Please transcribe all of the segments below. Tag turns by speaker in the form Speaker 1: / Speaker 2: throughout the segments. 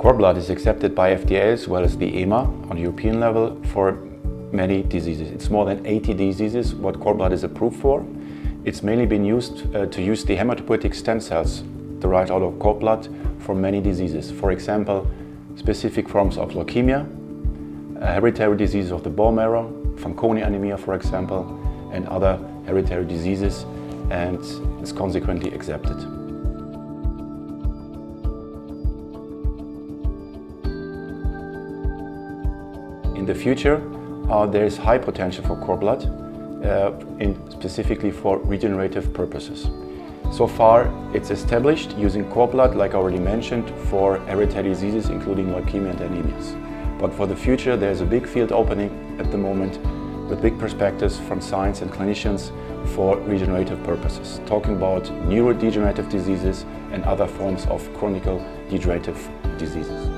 Speaker 1: Cord blood is accepted by FDA as well as the EMA on European level for many diseases. It's more than 80 diseases what cord blood is approved for. It's mainly been used to use the hematopoietic stem cells derived out of cord blood for many diseases. For example, specific forms of leukemia, hereditary diseases of the bone marrow, Fanconi anemia, for example, and other hereditary diseases, and is consequently accepted. In the future, there is high potential for cord blood, specifically for regenerative purposes. So far, it's established using cord blood, like I already mentioned, for hereditary diseases, including leukemia and anemias. But for the future, there's a big field opening at the moment with big perspectives from science and clinicians for regenerative purposes, talking about neurodegenerative diseases and other forms of chronic degenerative diseases.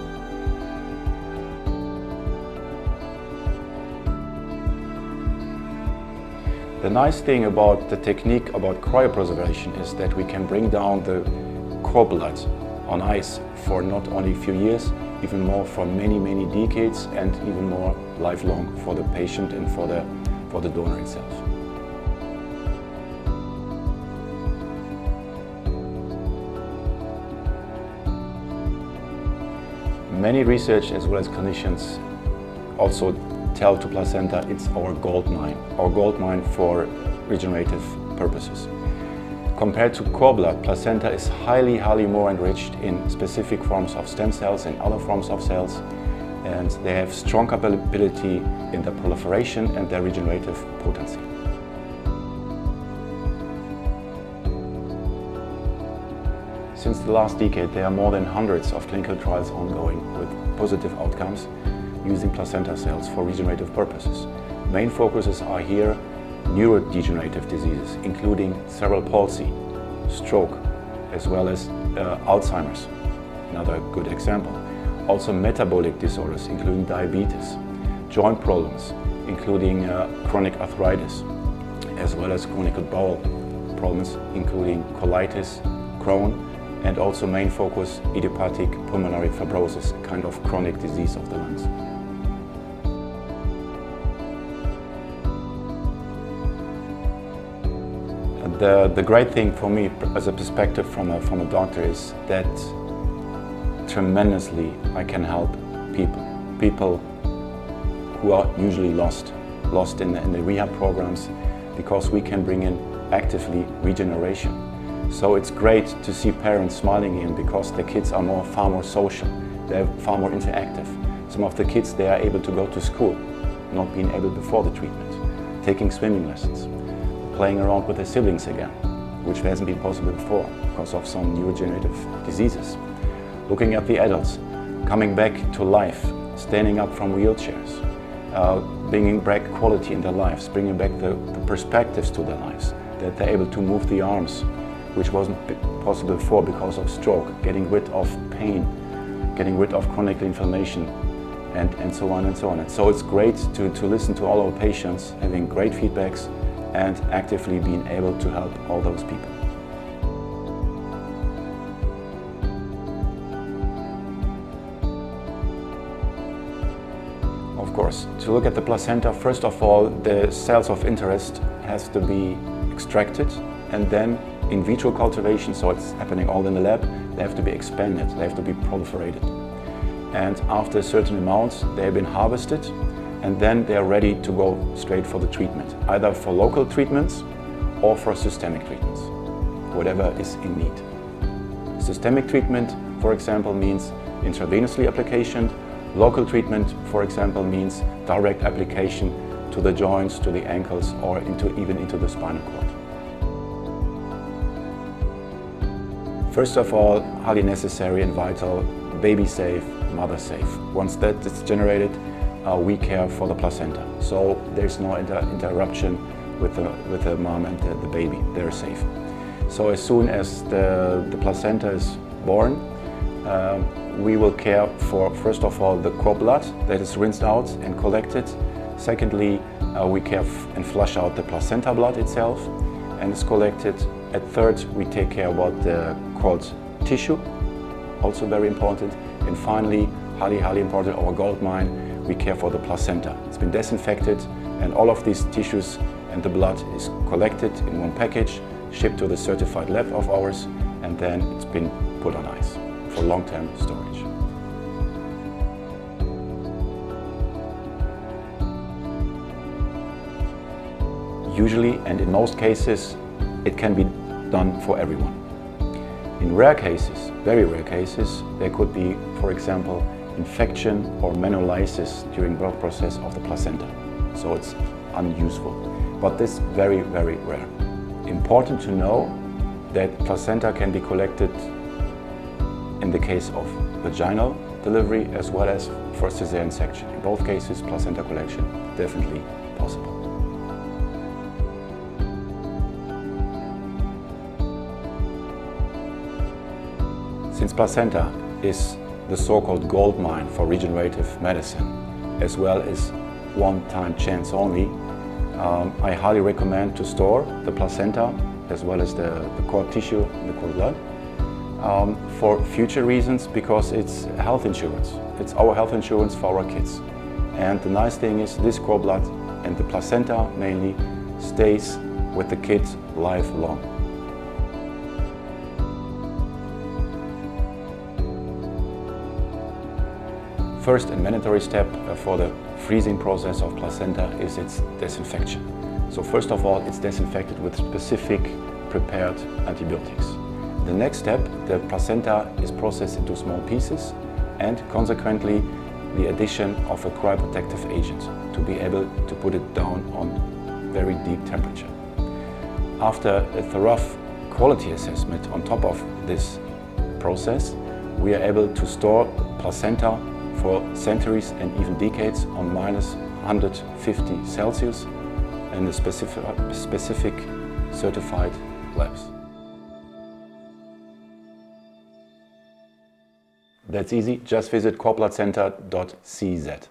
Speaker 1: The nice thing about the technique about cryopreservation is that we can bring down the cord blood on ice for not only a few years, even more for many, many decades, and even more lifelong for the patient and for the donor itself. Many research as well as clinicians also tell to placenta it's our gold mine for regenerative purposes. Compared to cord blood, placenta is highly more enriched in specific forms of stem cells and other forms of cells, and they have strong capability in their proliferation and their regenerative potency. Since the last decade, there are more than hundreds of clinical trials ongoing with positive outcomes using placenta cells for regenerative purposes. Main focuses are here neurodegenerative diseases, including cerebral palsy, stroke, as well as Alzheimer's, another good example. Also metabolic disorders, including diabetes, joint problems, including chronic arthritis, as well as chronic bowel problems, including colitis, Crohn, and also main focus idiopathic pulmonary fibrosis, a kind of chronic disease of the lungs. The great thing for me as a perspective from a doctor is that tremendously I can help people who are usually lost in the rehab programs, because we can bring in actively regeneration. So it's great to see parents smiling in because their kids are far more social, they're far more interactive. Some of the kids, they are able to go to school, not being able before the treatment, taking swimming lessons, playing around with their siblings again, which hasn't been possible before because of some neurodegenerative diseases. Looking at the adults, coming back to life, standing up from wheelchairs, bringing back quality in their lives, bringing back the perspectives to their lives, that they're able to move the arms, which wasn't possible before because of stroke, getting rid of pain, getting rid of chronic inflammation, and so on and so on. And so it's great to listen to all our patients, having great feedbacks, and actively being able to help all those people. Of course, to look at the placenta, first of all, the cells of interest has to be extracted, and then in vitro cultivation, so it's happening all in the lab, they have to be expanded, they have to be proliferated. And after a certain amount, they have been harvested, and then they are ready to go straight for the treatment, either for local treatments or for systemic treatments, whatever is in need. Systemic treatment, for example, means intravenously application. Local treatment, for example, means direct application to the joints, to the ankles, or even into the spinal cord. First of all, highly necessary and vital, baby safe, mother safe. Once that is generated, we care for the placenta. So there's no interruption with the mom and the baby, they're safe. So as soon as the placenta is born, we will care for, first of all, the cord blood that is rinsed out and collected. Secondly, we care and flush out the placenta blood itself and is collected. At third, we take care about the cord tissue, also very important. And finally, highly important, our gold mine, we care for the placenta. It's been disinfected, and all of these tissues and the blood is collected in one package, shipped to the certified lab of ours, and then it's been put on ice for long-term storage. Usually, and in most cases, it can be done for everyone. In rare cases, very rare cases, there could be, for example, infection or menulysis during birth process of the placenta. So it's unuseful. But this is very, very rare. Important to know that placenta can be collected in the case of vaginal delivery as well as for cesarean section. In both cases, placenta collection definitely possible. Since placenta is the so-called gold mine for regenerative medicine, as well as one-time chance only, I highly recommend to store the placenta as well as the cord tissue and the cord blood for future reasons, because it's health insurance. It's our health insurance for our kids. And the nice thing is this cord blood and the placenta mainly stays with the kids lifelong. First and mandatory step for the freezing process of placenta is its disinfection. So first of all, it's disinfected with specific prepared antibiotics. The next step, the placenta is processed into small pieces and consequently the addition of a cryoprotective agent to be able to put it down on very deep temperature. After a thorough quality assessment on top of this process, we are able to store placenta for centuries and even decades on minus 150 Celsius in the specific certified labs. That's easy, just visit cordbloodcenter.cz.